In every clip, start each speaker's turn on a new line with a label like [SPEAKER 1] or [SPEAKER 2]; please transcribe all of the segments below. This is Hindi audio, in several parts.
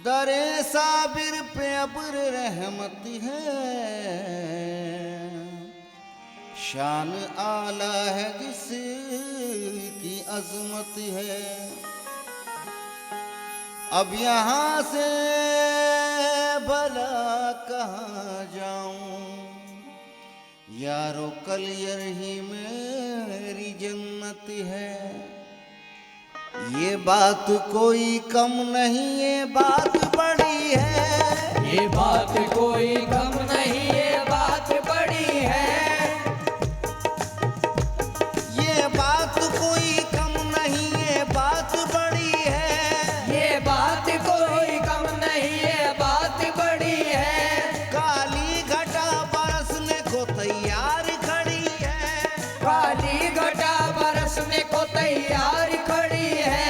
[SPEAKER 1] दरे साबिर पे अब्र रहमत है, शान आला है जिसकी अजमत है। अब यहाँ से भला कहाँ जाऊं यारो, कल यही मेरी जन्नत है। ये बात कोई कम नहीं, ये बात बड़ी है।
[SPEAKER 2] ये बात कोई कम नहीं, ये बात बड़ी है।
[SPEAKER 1] ये बात कोई कम नहीं, ये बात बड़ी है।
[SPEAKER 2] ये बात कोई कम नहीं, ये बात बड़ी है।
[SPEAKER 1] काली घटा बरसने को तैयार खड़ी है।
[SPEAKER 2] काली घटा बरसने को तैयार खड़ी है।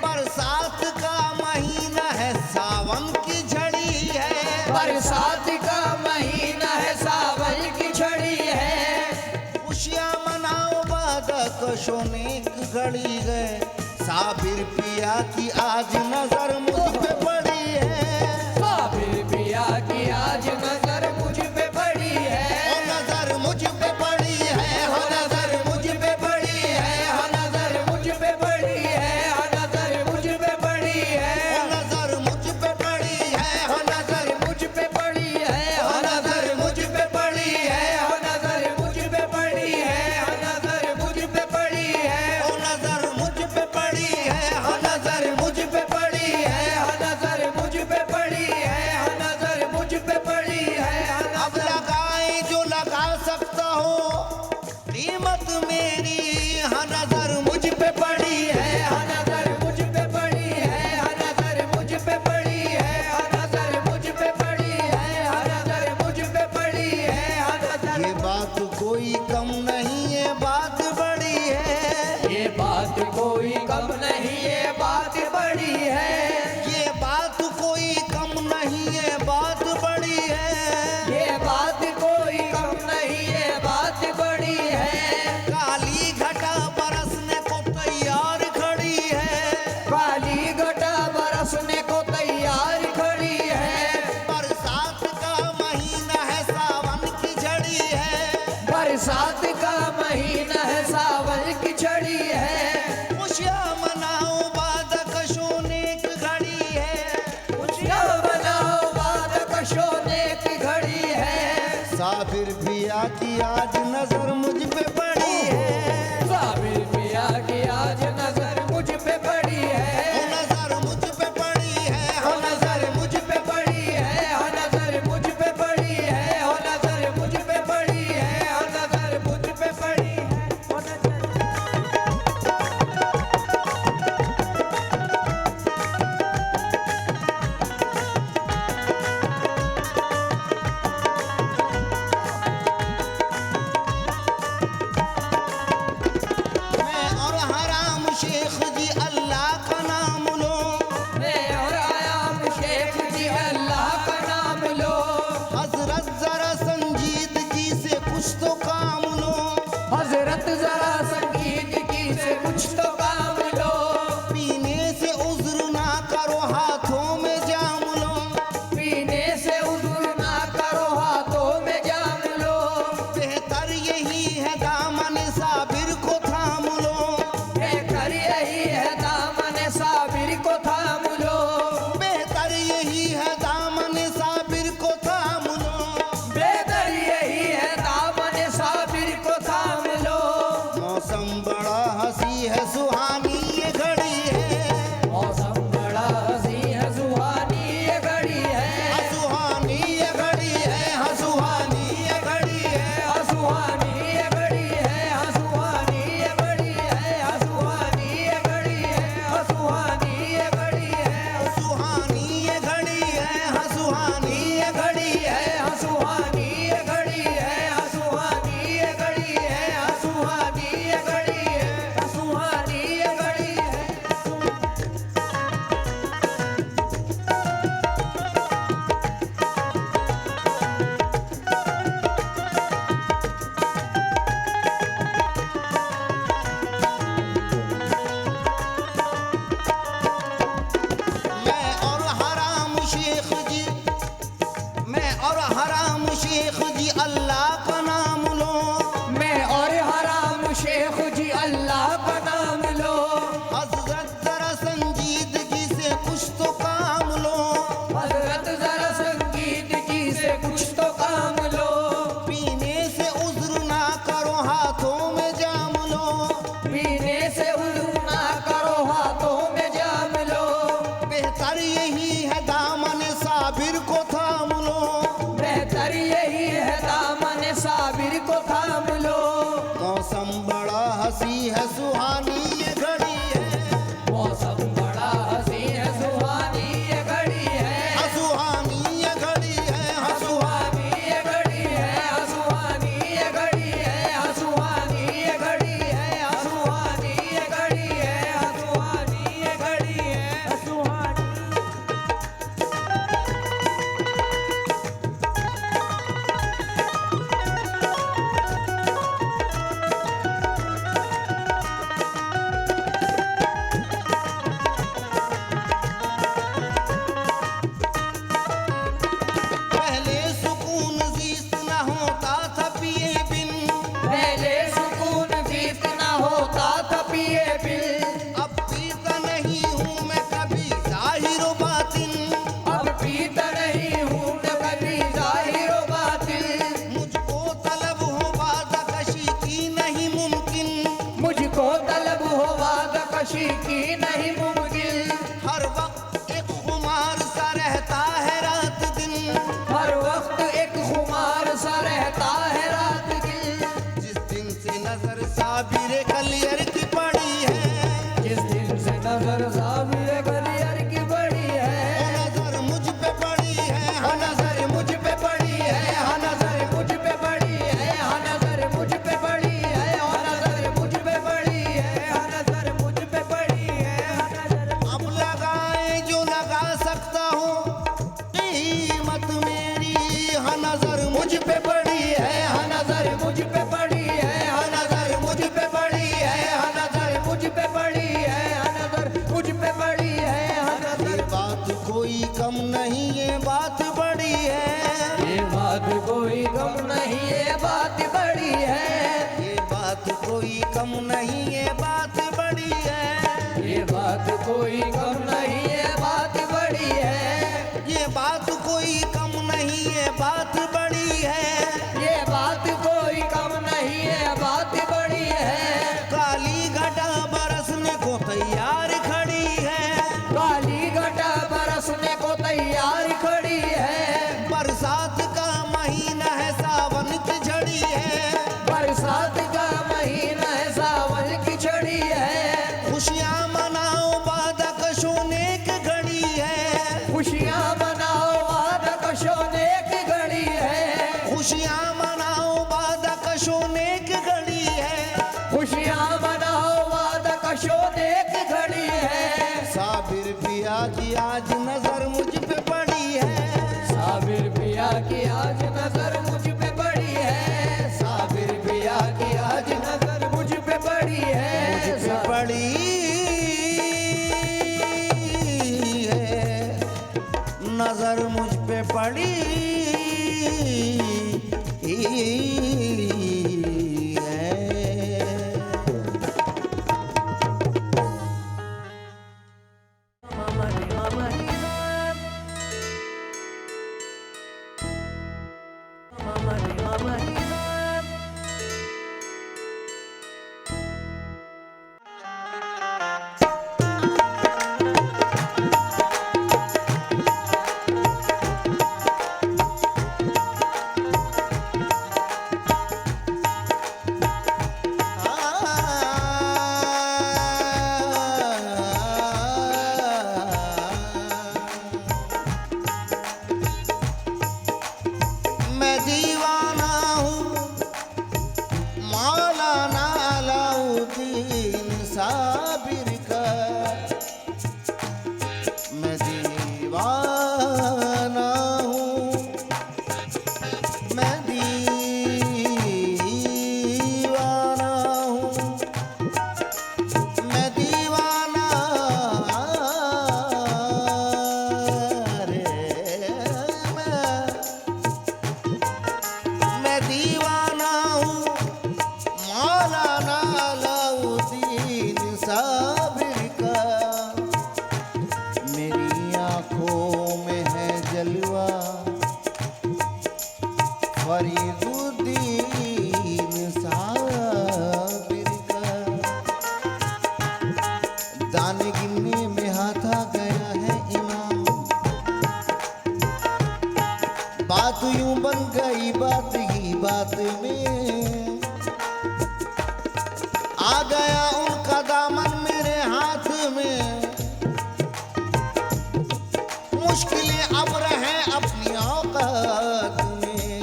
[SPEAKER 1] बरसात का महीना है, सावन की झड़ी है।
[SPEAKER 2] बरसात का महीना है, सावन की झड़ी है।
[SPEAKER 1] खुशियाँ मनाओ बादक शोनेक घड़ी गए। साबिर पिया की आज नजर मुझ पे पड़ी है।
[SPEAKER 2] साबिर पिया की आज नजर मुझ पे पड़ी है।
[SPEAKER 1] ओ नजर मुझ पे पड़ी है, हो नजर मुझ पे पड़ी है।
[SPEAKER 2] हो नजर मुझ पे पड़ी है। हो नजर मुझ पे पड़ी है।
[SPEAKER 1] ओ नजर मुझ पे पड़ी है, हो नजर
[SPEAKER 2] मुझ पे पड़ी है। हो नजर मुझ पे पड़ी है। हो नजर मुझ पे पड़ी है। हो नजर मुझ पे पड़ी है।
[SPEAKER 1] ओ नजर मुझ पे पड़ी है, हो नजर मुझ पे पड़ी है।
[SPEAKER 2] हो नजर मुझ पे पड़ी है। हो नजर मुझ पे पड़ी है।
[SPEAKER 1] अब लगाए जो लगा सकता हो कीमत मेरी, हाँ नजर मुझ पे पड़ी है।
[SPEAKER 2] हो नजर मुझ पे पड़ी है। हो नजर मुझ पे पड़ी है। हो नजर मुझ पे पड़ी है। हो नजर मुझ पे पड़ी है। हो नजर
[SPEAKER 1] ये बात कोई कम नहीं, ये बात बड़ी है।
[SPEAKER 2] ये बात कोई कम नहीं, ये बात बड़ी है।
[SPEAKER 1] ये बात कोई कम नहीं, ये बात बड़ी है।
[SPEAKER 2] ये बात कोई कम नहीं, ये बात बड़ी है।
[SPEAKER 1] काली घटा बरसने को तैयार खड़ी है।
[SPEAKER 2] काली घटा बरसने को तैयार खड़ी है।
[SPEAKER 1] बरसात का महीना है, सावन की झड़ी है।
[SPEAKER 2] बरसात का महीना है, सावन की झड़ी है।
[SPEAKER 1] खुशियाँ मनाओ बादक शोनेक घड़ी है।
[SPEAKER 2] खुशियाँ मनाओ बादक सोने की घड़ी है।
[SPEAKER 1] साबिर पिया की आज नजर मुझ पे पड़ी है।
[SPEAKER 2] साबिर पिया की आज नजर मुझ पे पड़ी है।
[SPEAKER 1] ओ नजर मुझ पे पड़ी है,
[SPEAKER 2] हो नजर मुझ पे पड़ी है। हो नजर मुझ पे पड़ी है। हो नजर मुझ पे पड़ी है। हो नजर मुझ पे पड़ी है। हो नजर
[SPEAKER 1] मैं और हराम शेख जी अल्लाह का नाम लो।
[SPEAKER 2] मैं और आयाम शेख जी अल्लाह का नाम लो।
[SPEAKER 1] हजरत जरा संजीदगी से कुछ तो काम लो।
[SPEAKER 2] हजरत जरा संगीदगी से कुछ तो काम लो।
[SPEAKER 1] पीने से उज्र ना करो, हाथों में जाम लो।
[SPEAKER 2] पीने से उज़्र ना करो, हाथों में जाम लो।
[SPEAKER 1] बेहतर यही है दामन साबिर को थाम लो।
[SPEAKER 2] बेहतर यही है दामन साबिर को थाम लो।
[SPEAKER 1] बेहतर यही है दामन साबिर को थाम लो।
[SPEAKER 2] बेहतर यही है दामन साबिर को थाम लो।
[SPEAKER 1] मौसम बड़ा हंसी है, सुहानी ये घड़ी है।
[SPEAKER 2] मौसम बड़ा हंसी है, सुहानी ये घड़ी है।
[SPEAKER 1] सुहानी ये घड़ी है, सुहानी ये घड़ी है।
[SPEAKER 2] सुहानी ये घड़ी है। सुहानी ये घड़ी है। सुहानी ये घड़ी है। आशिकी नहीं मुमकिन।
[SPEAKER 1] हर वक्त एक खुमार सा रहता है रात दिन,
[SPEAKER 2] हर वक्त एक खुमार सा रहता है रात दिन।
[SPEAKER 1] जिस दिन से नजर साबिर कलियर की पड़ी है,
[SPEAKER 2] जिस दिन से नजर साबिर कलियर की पड़ी है,
[SPEAKER 1] वो नजर मुझ पे पड़ी है,
[SPEAKER 2] हाँ नजर मुझ पे पड़ी है, हाँ नजर मुझ पे पड़ी है, हाँ नजर मुझ पे पड़ी है, हाँ नजर मुझ पे पड़ी है, हाँ नजर मुझ पे पड़ी है, हाँ नजर।
[SPEAKER 1] अब लगाए जो लगा सकता हूँ कीमत मेरी, हाँ नजर मुझ पे पड़ी है,
[SPEAKER 2] हाँ नजर मुझ पे पड़ी है, हाँ नजर मुझ पे पड़ी है, हाँ नजर मुझ पे पड़ी है, हाँ नजर मुझ पे पड़ी है, हाँ नजर।
[SPEAKER 1] ये बात कोई कम नहीं, ये बात बड़ी है,
[SPEAKER 2] ये बात कोई कम नहीं, ये बात बड़ी है,
[SPEAKER 1] ये बात कोई कम नहीं, ये बात बड़ी है,
[SPEAKER 2] ये बात कोई कम नहीं, ये बात बड़ी है,
[SPEAKER 1] ये बात कोई कम नहीं, ये बात बड़ी है।
[SPEAKER 2] ये बात कोई कम नहीं, ये बात बड़ी है।
[SPEAKER 1] काली घटा बरसने को तैयार खड़ी है,
[SPEAKER 2] काली घटा बरसने को तैयार खड़ी है,
[SPEAKER 1] बरसात का महीना है, सावन की झड़ी है,
[SPEAKER 2] बरसात का महीना है, सावन की छड़ी है।
[SPEAKER 1] खुशियाँ मनाओ वादा कशोने की घड़ी है,
[SPEAKER 2] खुशियाँ मनाओ वादा कशोने की घड़ी है,
[SPEAKER 1] खुशियाँ मनाओ वादा कशोने की घड़ी है।
[SPEAKER 2] खुशियाँ मनाओ वादा कशोने की घड़ी है।
[SPEAKER 1] साबिर पिया की आज नजर मुझ पे पड़ी है,
[SPEAKER 2] साबिर पिया की आज नजर मुझ पे पड़ी है, साबिर पिया की आज नजर मुझ पे पड़ी है,
[SPEAKER 1] मुझ पे पड़ी है, नजर मुझ पे पड़ी है। मैं दीवाना हूँ मौलाना अलाउद्दीन साबिर का, मैं दीवाना हूँ, मैं दीवाना हूँ, मैं दीवाना रे मैं दीवाना हूँ मौलाना अलाउद्दीन साबिर का। मेरी आँखों में है जलवा फरीदुद्दीन साबिर का। दाने गिनने में हाथा गया है इमाम, बात यूं बन गई बात ही बात में, आ गया उनका दामन मेरे हाथ में। मुश्किलें अब रहे अपनी औकात में,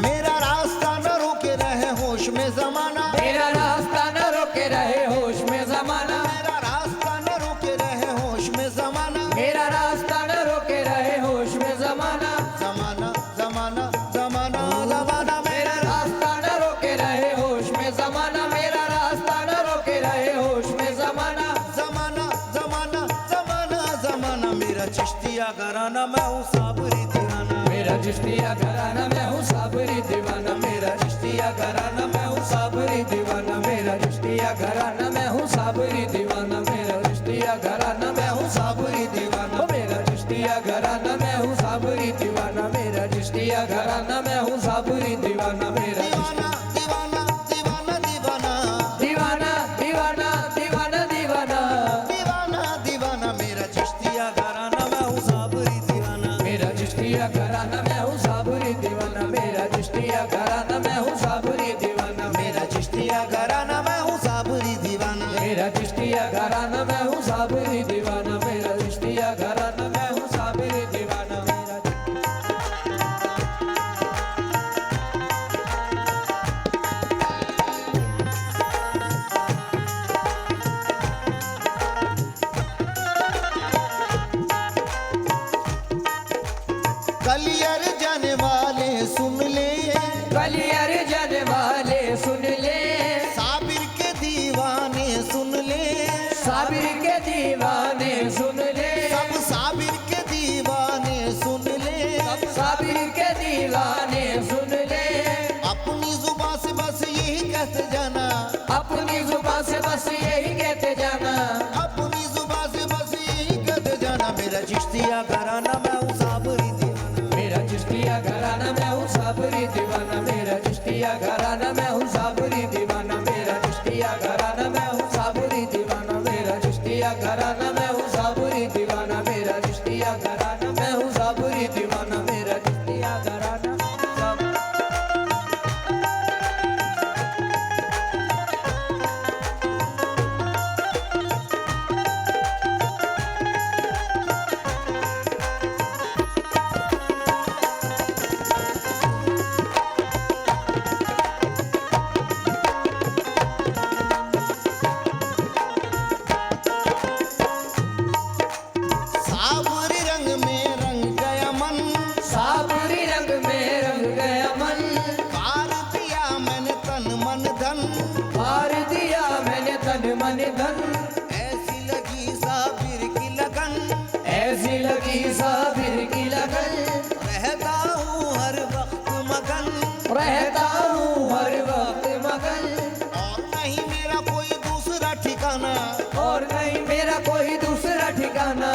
[SPEAKER 1] मेरा रास्ता न रोके रहे होश में जमाना,
[SPEAKER 2] मेरा रास्ता न रोके रहे होश में जमाना,
[SPEAKER 1] मेरा रास्ता न रोके रहे होश में जमाना,
[SPEAKER 2] मेरा रास्ता न रोके रहे होश में जमाना,
[SPEAKER 1] जमाना जमाना जमाना जमाना
[SPEAKER 2] मेरा रास्ता न रोके रहे होश में जमाना, मेरा रास्ता न रोके रहे होश में जमाना,
[SPEAKER 1] जमाना जमाना जमाना जमाना। मेरा चिश्तिया घराना मैं हूँ साबरी दीवाना,
[SPEAKER 2] मेरा चिश्तिया घराना मैं हूँ साबरी दीवाना, मेरा चिश्तिया घराना मैं हूँ साबरी दीवाना, मेरा चिश्तिया घराना मैं हूँ साबरी दीवाना, मेरा चिश्तिया घराना मैं हूँ साबरी दीवाना, मेरा चिश्तिया घराना मैं हूँ साबरी दीवाना, मेरा चिश्तिया घराना मैं हूँ साबरी दीवाना, मेरा
[SPEAKER 1] दीवाना दीवाना दीवाना दीवाना
[SPEAKER 2] दीवाना मेरा चिश्तिया घराना मैं हूँ साबरी दीवाना मेरा चिश्तिया घराना मैं हूँ साबरी दीवाना मेरा
[SPEAKER 1] कलियर जाने वाले सुन ले,
[SPEAKER 2] कलियर जाने वाले सुन ले,
[SPEAKER 1] साबिर के दीवाने सुन ले,
[SPEAKER 2] साबिर के दीवाने सुन ले,
[SPEAKER 1] सब साबिर के दीवाने सुन ले,
[SPEAKER 2] सब साबिर के दीवाने सुन ले,
[SPEAKER 1] अपनी जुबान से बस यही कहते जाना,
[SPEAKER 2] अपनी जुबान से बस यही कहते जाना,
[SPEAKER 1] अपनी जुबान से बस यही कहते जाना, मेरा चिश्तिया घराना मैं हूँ साबरी दीवाना,
[SPEAKER 2] मेरा चिश्तिया घराना मैं हूँ साबरी दीवाना मेरा चिश्तिया घराना मैं हूँ साबरी दीवाना मेरा चिश्तिया घराना मैं हूँ साबरी दीवाना मेरा चिश्तिया घराना मैं हूँ साबरी दीवाना मेरा चिश्तिया घराना मैं हूँ साबरी दीवाना मेरा चिश्तिया घराना
[SPEAKER 1] साबरी रंग में रंग गया मन,
[SPEAKER 2] साबरी रंग में रंग गया मन,
[SPEAKER 1] पार दिया मैंने तन मन धन,
[SPEAKER 2] मार दिया मैंने तन मन धन,
[SPEAKER 1] ऐसी लगी साबिर की लगन,
[SPEAKER 2] ऐसी लगी साबिर की लगन,
[SPEAKER 1] रहता हूँ हर वक्त मगन,
[SPEAKER 2] रहता हूँ हर वक्त मगन,
[SPEAKER 1] और नहीं मेरा कोई दूसरा ठिकाना,
[SPEAKER 2] और नहीं मेरा कोई दूसरा ठिकाना,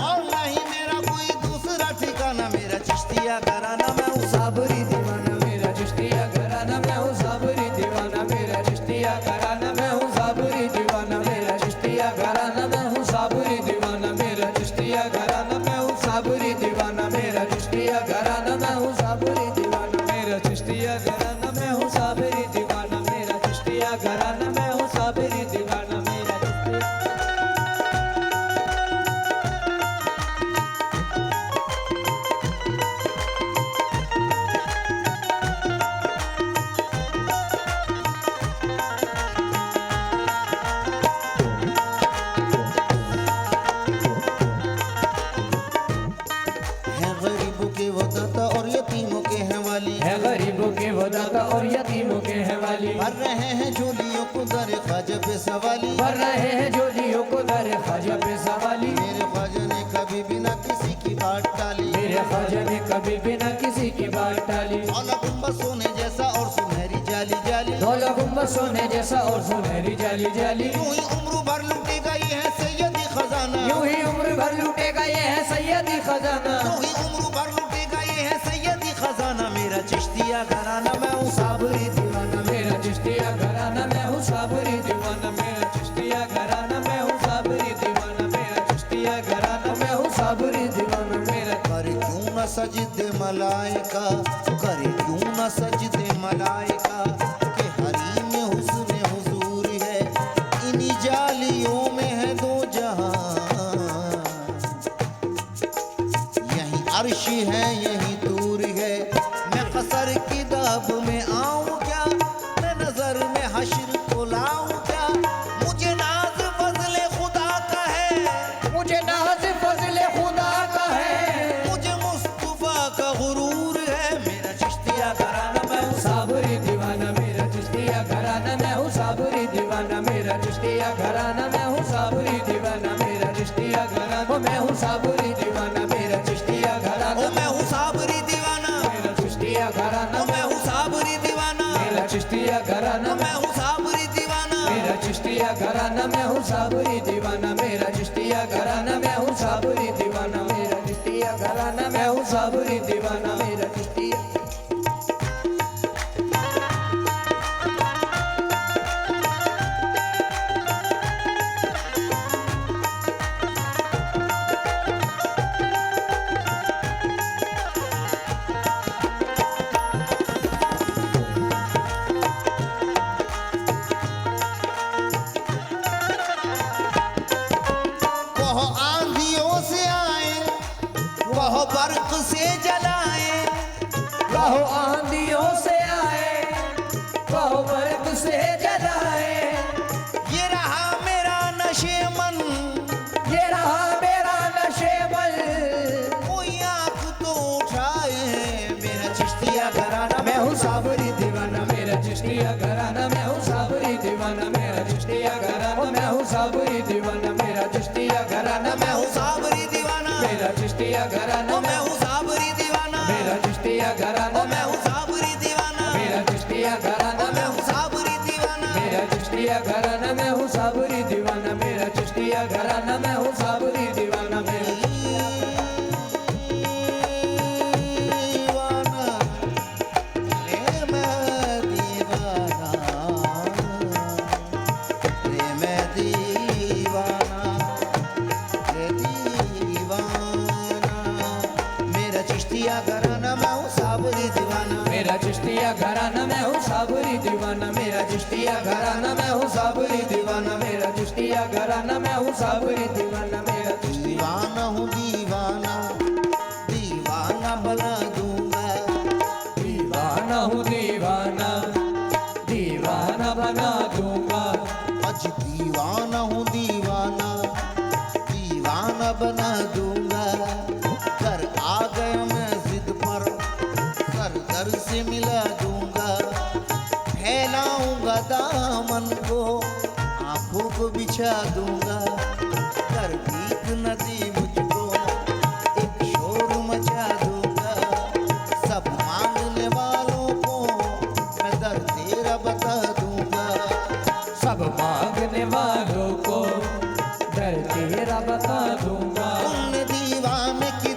[SPEAKER 1] और नहीं मेरा कोई दूसरा ठिकाना, मेरा चिश्तिया घराना मैं हूँ
[SPEAKER 2] साबरी दीवाना मेरा चिश्तिया घराना मैं हूँ साबरी दीवाना मेरा चिश्तिया घराना मैं हूँ साबरी दीवाना मेरा चिश्तिया घराना मैं हूँ साबरी दीवाना मेरा चिश्तिया घराना मैं हूँ साबरी दीवाना मेरा चिश्तिया घराना मैं हूँ साबरी दीवाना मेरा चिश्तिया घराना मैं हूँ साबरी दीवाना मेरा चिश्तिया घराना मैं हूँ साबरी दीवाना मेरा चिश्तिया
[SPEAKER 1] है गरीबों के वो दाता और यतीमों के हैं वाली,
[SPEAKER 2] है गरीबों के वो दाता और यतीमों के हैं वाली,
[SPEAKER 1] भर रहे हैं झोलियों को दर ख्वाजा पे सवाली,
[SPEAKER 2] भर रहे हैं जोलियों को दर ख्वाजा पे सवाली,
[SPEAKER 1] मेरे ख्वाजा ने कभी बिना किसी की बात टाली,
[SPEAKER 2] मेरे ख्वाजा ने कभी बिना किसी की बात टाली,
[SPEAKER 1] औला गुंबद सोने जैसा और सुनहरी जाली जाली,
[SPEAKER 2] दौला गुंबद सोने जैसा और सुनहरी जाली जाली,
[SPEAKER 1] यूं ही उम्र भर लुटेगा ये है सैयदी खजाना,
[SPEAKER 2] यूं ही उम्र भर लूटेगा ये है सैयदी खजाना,
[SPEAKER 1] यूं ही उम्र भर लुटेगा ये है सैयदी खजाना, मेरा चिश्तिया घराना मैं हूँ साबरी दीवाना,
[SPEAKER 2] मेरा चिश्तिया घराना मैं हूँ साबरी दीवाना मेरा चिश्तिया घराना मैं हूँ साबरी दीवाना मेरा चिश्तिया घराना मैं हूँ साबरी दीवाना मेरा
[SPEAKER 1] करे क्यों न सजदे मलाइका, करे क्यों न सजदे मलाइका, के हरीम में हुस्न हुजूर है, इन्हीं जालियों में है दो जहां, यही अर्श है यही दूर है, मैं कसर की दाब में आऊं क्या, मैं नजर में हश्र को लाऊं क्या, मुझे नाज फजले खुदा का है,
[SPEAKER 2] मुझे नाज फजले खुदा का है,
[SPEAKER 1] मुझे मुस्तफा का गुरूर है, मेरा चिश्तिया घराना मैं हूँ
[SPEAKER 2] साबरी दीवाना मेरा चिश्तिया घराना मैं हूँ साबरी दीवाना मेरा चिश्तिया घराना मैं हूँ साबरी दीवाना मेरा चिश्तिया घराना मैं हूँ साबरी दीवाना मेरा चिश्तिया घराना
[SPEAKER 1] ओ मैं हूँ साबरी दीवाना,
[SPEAKER 2] मेरा चिश्तिया घराना
[SPEAKER 1] ओ मैं हूँ साबरी दीवाना,
[SPEAKER 2] मेरा चिश्तिया घराना
[SPEAKER 1] ओ मैं हूँ साबरी दीवाना,
[SPEAKER 2] मेरा चिश्तिया घराना मैं हूँ साबरी दीवाना मेरा चिश्तिया घराना मैं हूँ साबरी दीवाना मेरा चिश्तिया घराना मैं हूँ साबरी दीवाना मेरा चिश्तिया
[SPEAKER 1] नशेमन,
[SPEAKER 2] ये रहा मेरा नशेमन।
[SPEAKER 1] कोई आंख तो उठाए, मेरा चिश्तिया घराना।
[SPEAKER 2] मैं हूँ साबरी दीवाना, मेरा चिश्तिया घराना। मैं हूँ साबरी दीवाना, मेरा चिश्तिया घराना। मैं हूँ साबरी दीवाना, मेरा चिश्तिया घराना।
[SPEAKER 1] मैं हूँ साबरी दीवाना,
[SPEAKER 2] मेरा चिश्तिया घराना।
[SPEAKER 1] ओ मैं हूँ साबरी दीवाना,
[SPEAKER 2] मेरा चिश्तिया घराना।
[SPEAKER 1] ओ मैं हूँ साबरी दीवाना,
[SPEAKER 2] मेरा चिश्तिया घराना।
[SPEAKER 1] ओ मैं हूँ साबरी दीवाना।
[SPEAKER 2] मेरा चिश्तिया घराना। मैं हूँ साबरी दीवाना, मेरा चिश्तिया घराना। मैं हूँ साबरी दीवाना, मेरा
[SPEAKER 1] दीवाना, रे मैं दीवाना, रे मैं दीवाना, रे दीवाना। मेरा चिश्तिया घराना, मैं हूँ साबरी दीवाना।
[SPEAKER 2] मेरा चिश्तिया घराना। मैं हूँ साबरी दीवाना, मेरा चिश्तिया घराना। मैं हूँ साबरी दीवाना, मेरा चिश्तिया घराना। मैं हूँ साबरी दीवाना, मेरा
[SPEAKER 1] दीवाना हूँ दीवाना, दीवाना बना दूंगा।
[SPEAKER 2] दीवाना हूँ दीवाना, दीवाना बना दूंगा।
[SPEAKER 1] आज दीवाना हूँ दीवाना, दीवाना बना दूंगा। घर आ गया मैं जिद पर, सर दर से मिला दूंगा। फैलाऊंगा दामन को, आंखों को बिछा दूंगा। कर भीख नदी मुझको, एक शोर मचा दूंगा। सब मांगने वालों को मैं दर तेरा बता दूंगा।
[SPEAKER 2] सब मांगने वालों को दर तेरा बता दूंगा।
[SPEAKER 1] तुमने दीवानगी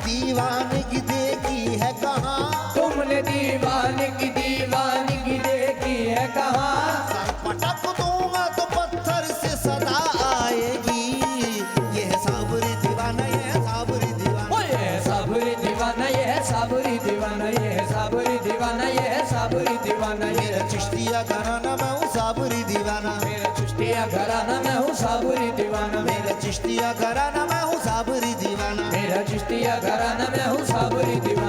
[SPEAKER 1] देखी है कहाँ?
[SPEAKER 2] तुमने दीवानगी देखी है कहाँ?
[SPEAKER 1] सर पटक दूंगा तो पत्थर से सदा आएगी। ये है साबरी दीवाना, ये है साबरी दीवाना।
[SPEAKER 2] ओ ये है साबरी दीवाना, ये है साबरी दीवाना। ये है साबरी दीवाना, ये है साबरी दीवाना। ये
[SPEAKER 1] मेरा चिश्तिया घराना, मैं हूँ साबरी दीवाना।
[SPEAKER 2] मेरा चिश्तिया घराना। मैं हूँ साबरी दीवाना।
[SPEAKER 1] मेरा चिश्तिया घराना, मैं हूँ साबरी दीवाना।
[SPEAKER 2] मेरा चिश्तिया घराना। मैं हूँ साबरी दीवाना।